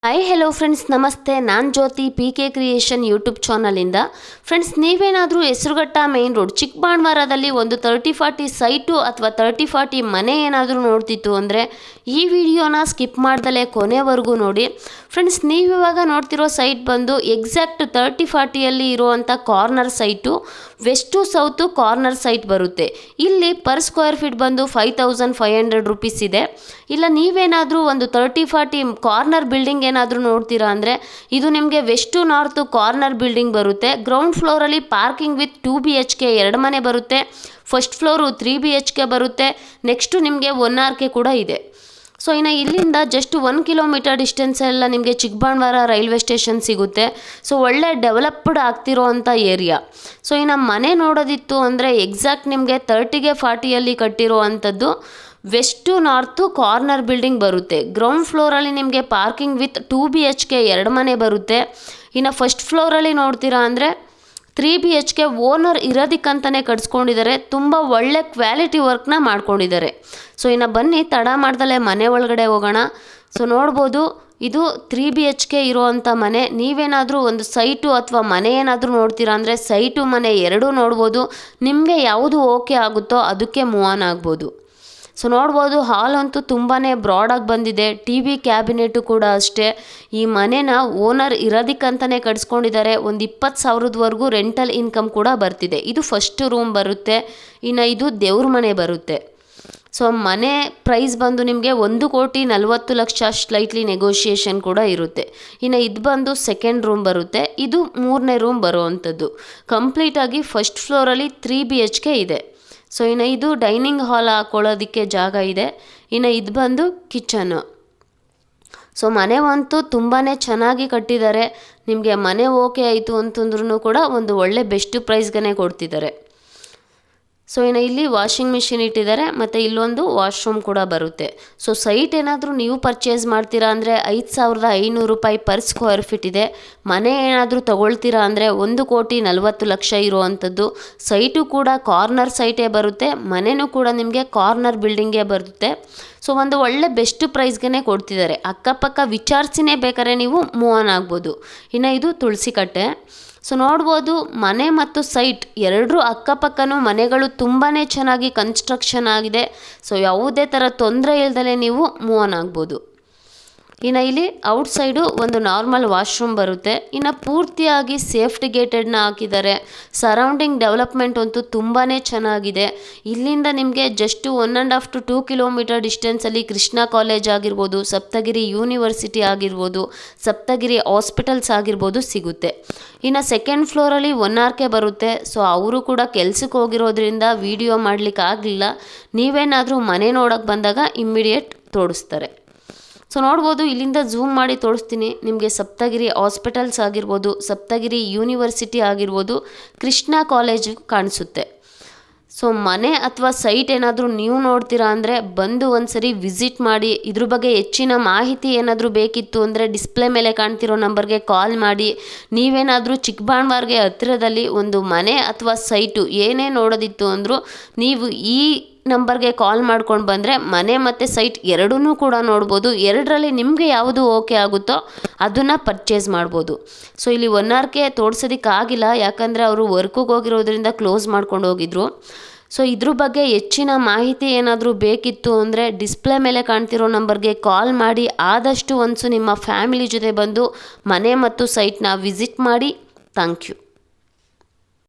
Hi hello friends, ನಮಸ್ತೆ. ನಾನು ಜ್ಯೋತಿ, PK creation YouTube ಚಾನಲಿಂದ. Friends, ನೀವೇನಾದರೂ ಹೆಸರುಘಟ್ಟ ಮೇನ್ ರೋಡ್ ಚಿಕ್ಕಬಾಣವಾರದಲ್ಲಿ ಒಂದು 30-40 ಸೈಟು ಅಥವಾ 30-40 ಮನೆ ಏನಾದರೂ ನೋಡ್ತಿತ್ತು ಅಂದರೆ ಈ ವಿಡಿಯೋನ ಸ್ಕಿಪ್ ಮಾಡ್ದಲೇ ಕೊನೆವರೆಗೂ ನೋಡಿ. ಫ್ರೆಂಡ್ಸ್, ನೀವಿವಾಗ ನೋಡ್ತಿರೋ ಸೈಟ್ ಬಂದು ಎಕ್ಸಾಕ್ಟ್ 30-40ಯಲ್ಲಿ ಇರುವಂಥ corner site, west south corner site ಬರುತ್ತೆ. ಇಲ್ಲಿ ಪರ್ ಸ್ಕ್ವೇರ್ ಫೀಟ್ ಬಂದು 5500 ರುಪೀಸ್ ಇದೆ. ಇಲ್ಲ ನೀವೇನಾದರೂ ಒಂದು 30-40 ಕಾರ್ನರ್ ಬಿಲ್ಡಿಂಗ್ ಏನಾದರೂ ನೋಡ್ತೀರಾ ಅಂದರೆ ಇದು ನಿಮಗೆ ವೆಸ್ಟು ನಾರ್ತು ಕಾರ್ನರ್ ಬಿಲ್ಡಿಂಗ್ ಬರುತ್ತೆ. ಗ್ರೌಂಡ್ ಫ್ಲೋರಲ್ಲಿ ಪಾರ್ಕಿಂಗ್ ವಿತ್ 2 BHK 2 ಮನೆ ಬರುತ್ತೆ. ಫಸ್ಟ್ ಫ್ಲೋರು 3 BHK ಬರುತ್ತೆ. ನೆಕ್ಸ್ಟು ನಿಮಗೆ 1 RK ಕೂಡ ಇದೆ. ಸೊ ಇನ್ನು ಇಲ್ಲಿಂದ ಜಸ್ಟ್ 1 ಕಿಲೋಮೀಟರ್ ಡಿಸ್ಟೆನ್ಸ್ ಎಲ್ಲ ನಿಮಗೆ ಚಿಕ್ಕಬಾಣವಾರ ರೈಲ್ವೆ ಸ್ಟೇಷನ್ ಸಿಗುತ್ತೆ. ಸೊ ಒಳ್ಳೆ ಡೆವಲಪ್ಡ್ ಆಗ್ತಿರೋ ಅಂಥ ಏರಿಯಾ. ಸೊ ಇನ್ನು ಮನೆ ನೋಡೋದಿತ್ತು ಅಂದರೆ ಎಕ್ಸಾಕ್ಟ್ ನಿಮಗೆ 30ಗೆ 40ಯಲ್ಲಿ ಕಟ್ಟಿರೋ ಅಂಥದ್ದು ವೆಸ್ಟು ನಾರ್ತು ಕಾರ್ನರ್ ಬಿಲ್ಡಿಂಗ್ ಬರುತ್ತೆ. ಗ್ರೌಂಡ್ ಫ್ಲೋರಲ್ಲಿ ನಿಮಗೆ ಪಾರ್ಕಿಂಗ್ ವಿತ್ 2 BHK 2 ಮನೆ ಬರುತ್ತೆ. ಇನ್ನು ಫಸ್ಟ್ ಫ್ಲೋರಲ್ಲಿ ನೋಡ್ತೀರಾ ಅಂದರೆ 3 BHK ಓನರ್ ಇರೋದಕ್ಕಂತಲೇ ಕಟ್ಸ್ಕೊಂಡಿದ್ದಾರೆ. ತುಂಬ ಒಳ್ಳೆ ಕ್ವಾಲಿಟಿ ವರ್ಕ್ನ ಮಾಡ್ಕೊಂಡಿದ್ದಾರೆ. ಸೊ ಇನ್ನು ಬನ್ನಿ ತಡ ಮಾಡ್ದಲೇ ಮನೆ ಒಳಗಡೆ ಹೋಗೋಣ. ಸೊ ನೋಡ್ಬೋದು, ಇದು 3 BHK ಇರೋವಂಥ ಮನೆ. ನೀವೇನಾದರೂ ಒಂದು ಸೈಟು ಅಥವಾ ಮನೆ ಏನಾದರೂ ನೋಡ್ತೀರಾ ಅಂದರೆ ಸೈಟು ಮನೆ ಎರಡೂ ನೋಡ್ಬೋದು. ನಿಮಗೆ ಯಾವುದು ಓಕೆ ಆಗುತ್ತೋ ಅದಕ್ಕೆ ಮೂವ್ ಆನ್ ಆಗ್ಬೋದು. ಸೊ ನೋಡ್ಬೋದು, ಹಾಲ್ ಅಂತೂ ತುಂಬಾ ಬ್ರಾಡಾಗಿ ಬಂದಿದೆ. TV ಕ್ಯಾಬಿನೆಟು ಕೂಡ ಅಷ್ಟೇ. ಈ ಮನೆನ ಓನರ್ ಇರೋದಕ್ಕಂತಲೇ ಕಟ್ಸ್ಕೊಂಡಿದ್ದಾರೆ. ಒಂದು 20,000ವರೆಗೂ ರೆಂಟಲ್ ಇನ್ಕಮ್ ಕೂಡ ಬರ್ತಿದೆ. ಇದು ಫಸ್ಟ್ ರೂಮ್ ಬರುತ್ತೆ. ಇನ್ನು ಇದು ದೇವ್ರ ಮನೆ ಬರುತ್ತೆ. ಸೊ ಮನೆ ಪ್ರೈಸ್ ಬಂದು ನಿಮಗೆ 1,40,00,000 ಸ್ಲೈಟ್ಲಿ ನೆಗೋಷಿಯೇಷನ್ ಕೂಡ ಇರುತ್ತೆ. ಇನ್ನು ಇದು ಬಂದು ಸೆಕೆಂಡ್ ರೂಮ್ ಬರುತ್ತೆ. ಇದು 3ನೇ ರೂಮ್ ಬರುವಂಥದ್ದು. ಕಂಪ್ಲೀಟಾಗಿ ಫಸ್ಟ್ ಫ್ಲೋರಲ್ಲಿ 3 BHK ಇದೆ. ಸೊ ಇನ್ನು ಇದು ಡೈನಿಂಗ್ ಹಾಲ್ ಹಾಕೊಳ್ಳೋದಕ್ಕೆ ಜಾಗ ಇದೆ. ಇನ್ನು ಇದು ಬಂದು ಕಿಚನ್ನು. ಸೊ ಮನೆ ಅಂತೂ ತುಂಬಾ ಚೆನ್ನಾಗಿ ಕಟ್ಟಿದ್ದಾರೆ. ನಿಮಗೆ ಮನೆ ಓಕೆ ಆಯಿತು ಅಂತಂದ್ರೂ ಕೂಡ ಒಂದು ಒಳ್ಳೆ ಬೆಸ್ಟ್ ಪ್ರೈಸ್ಗೆ ಕೊಡ್ತಿದ್ದಾರೆ. ಸೊ ಇನ್ನು ಇಲ್ಲಿ ವಾಷಿಂಗ್ ಮಿಷಿನ್ ಇಟ್ಟಿದ್ದಾರೆ ಮತ್ತು ಇಲ್ಲೊಂದು ವಾಶ್ರೂಮ್ ಕೂಡ ಬರುತ್ತೆ. ಸೊ ಸೈಟ್ ಏನಾದರೂ ನೀವು ಪರ್ಚೇಸ್ ಮಾಡ್ತೀರಾ ಅಂದರೆ 5,500 ರೂಪಾಯಿ ಪರ್ ಸ್ಕ್ವೇರ್ ಫೀಟ್ ಇದೆ. ಮನೆ ಏನಾದರೂ ತೊಗೊಳ್ತೀರಾ ಅಂದರೆ 1,40,00,000 ಇರುವಂಥದ್ದು. ಸೈಟು ಕೂಡ ಕಾರ್ನರ್ ಸೈಟೇ ಬರುತ್ತೆ. ಮನೆಯೂ ಕೂಡ ನಿಮಗೆ ಕಾರ್ನರ್ ಬಿಲ್ಡಿಂಗೇ ಬರುತ್ತೆ. ಸೊ ಒಂದು ಒಳ್ಳೆ ಬೆಸ್ಟ್ ಪ್ರೈಸ್ಗೆ ಕೊಡ್ತಿದ್ದಾರೆ. ಅಕ್ಕಪಕ್ಕ ವಿಚಾರಿಸಿನೇ ಬೇಕಾದ್ರೆ ನೀವು ಮೂವ್ ಆನ್ ಆಗ್ಬೋದು. ಇನ್ನು ಇದು ತುಳಸಿ ಕಟ್ಟೆ. ಸೊ ನೋಡ್ಬೋದು, ಮನೆ ಮತ್ತು ಸೈಟ್ ಎರಡರೂ ಅಕ್ಕಪಕ್ಕನೂ ಮನೆಗಳು ತುಂಬಾ ಚೆನ್ನಾಗಿ ಕನ್ಸ್ಟ್ರಕ್ಷನ್ ಆಗಿದೆ. ಸೊ ಯಾವುದೇ ಥರ ತೊಂದರೆ ಇಲ್ದಲೇ ನೀವು ಮೂವ್ ಆನ್ ಆಗ್ಬೋದು. ಇನ್ನು ಇಲ್ಲಿ ಔಟ್ಸೈಡು ಒಂದು ನಾರ್ಮಲ್ ವಾಶ್ರೂಮ್ ಬರುತ್ತೆ. ಇನ್ನು ಪೂರ್ತಿಯಾಗಿ ಸೇಫ್ಟಿ ಗೇಟೆಡ್ನ ಹಾಕಿದ್ದಾರೆ. ಸರೌಂಡಿಂಗ್ ಡೆವಲಪ್ಮೆಂಟ್ ಅಂತೂ ತುಂಬಾ ಚೆನ್ನಾಗಿದೆ. ಇಲ್ಲಿಂದ ನಿಮಗೆ ಜಸ್ಟ್ 1.5 to 2 ಕಿಲೋಮೀಟರ್ ಡಿಸ್ಟೆನ್ಸಲ್ಲಿ ಕೃಷ್ಣ ಕಾಲೇಜ್ ಆಗಿರ್ಬೋದು, ಸಪ್ತಗಿರಿ ಯೂನಿವರ್ಸಿಟಿ ಆಗಿರ್ಬೋದು, ಸಪ್ತಗಿರಿ ಹಾಸ್ಪಿಟಲ್ಸ್ ಆಗಿರ್ಬೋದು ಸಿಗುತ್ತೆ. ಇನ್ನು ಸೆಕೆಂಡ್ ಫ್ಲೋರಲ್ಲಿ 1 RK ಬರುತ್ತೆ. ಸೊ ಅವರು ಕೂಡ ಕೆಲ್ಸಕ್ಕೆ ಹೋಗಿರೋದ್ರಿಂದ ವಿಡಿಯೋ ಮಾಡಲಿಕ್ಕೆ ಆಗಲಿಲ್ಲ. ನೀವೇನಾದರೂ ಮನೆ ನೋಡೋಕ್ಕೆ ಬಂದಾಗ ಇಮ್ಮಿಡಿಯೇಟ್ ತೋರಿಸ್ತಾರೆ. ಸೊ ನೋಡ್ಬೋದು, ಇಲ್ಲಿಂದ ಝೂಮ್ ಮಾಡಿ ತೋರಿಸ್ತೀನಿ ನಿಮಗೆ. ಸಪ್ತಗಿರಿ ಹಾಸ್ಪಿಟಲ್ಸ್ ಆಗಿರ್ಬೋದು, ಸಪ್ತಗಿರಿ ಯೂನಿವರ್ಸಿಟಿ ಆಗಿರ್ಬೋದು, ಕೃಷ್ಣ ಕಾಲೇಜು ಕಾಣಿಸುತ್ತೆ. ಸೊ ಮನೆ ಅಥವಾ ಸೈಟ್ ಏನಾದರೂ ನೀವು ನೋಡ್ತೀರಾ ಅಂದರೆ ಬಂದು ಒಂದ್ಸರಿ ವಿಸಿಟ್ ಮಾಡಿ. ಇದ್ರ ಬಗ್ಗೆ ಹೆಚ್ಚಿನ ಮಾಹಿತಿ ಏನಾದರೂ ಬೇಕಿತ್ತು ಅಂದರೆ ಡಿಸ್ಪ್ಲೇ ಮೇಲೆ ಕಾಣ್ತಿರೋ ನಂಬರ್ಗೆ ಕಾಲ್ ಮಾಡಿ. ನೀವೇನಾದರೂ ಚಿಕ್ಕಬಾಣವಾರ್ಗೆ ಹತ್ತಿರದಲ್ಲಿ ಒಂದು ಮನೆ ಅಥವಾ ಸೈಟು ಏನೇ ನೋಡೋದಿತ್ತು ಅಂದರೂ ನೀವು ಈ ನಂಬರ್ಗೆ ಕಾಲ್ ಮಾಡ್ಕೊಂಡು ಬಂದರೆ ಮನೆ ಮತ್ತು ಸೈಟ್ ಎರಡೂ ಕೂಡ ನೋಡ್ಬೋದು. ಎರಡರಲ್ಲಿ ನಿಮಗೆ ಯಾವುದು ಓಕೆ ಆಗುತ್ತೋ ಅದನ್ನು ಪರ್ಚೇಸ್ ಮಾಡ್ಬೋದು. ಸೊ ಇಲ್ಲಿ 1 RK ತೋರಿಸೋದಕ್ಕಾಗಿಲ್ಲ, ಯಾಕಂದರೆ ಅವರು ವರ್ಕಿಗೆ ಹೋಗಿರೋದ್ರಿಂದ ಕ್ಲೋಸ್ ಮಾಡ್ಕೊಂಡು ಹೋಗಿದ್ರು. ಸೊ ಇದ್ರ ಬಗ್ಗೆ ಹೆಚ್ಚಿನ ಮಾಹಿತಿ ಏನಾದರೂ ಬೇಕಿತ್ತು ಅಂದರೆ ಡಿಸ್ಪ್ಲೇ ಮೇಲೆ ಕಾಣ್ತಿರೋ ನಂಬರ್ಗೆ ಕಾಲ್ ಮಾಡಿ. ಆದಷ್ಟು ನಿಮ್ಮ ಫ್ಯಾಮಿಲಿ ಜೊತೆ ಬಂದು ಮನೆ ಮತ್ತು ಸೈಟ್ನ ವಿಸಿಟ್ ಮಾಡಿ. Thank you.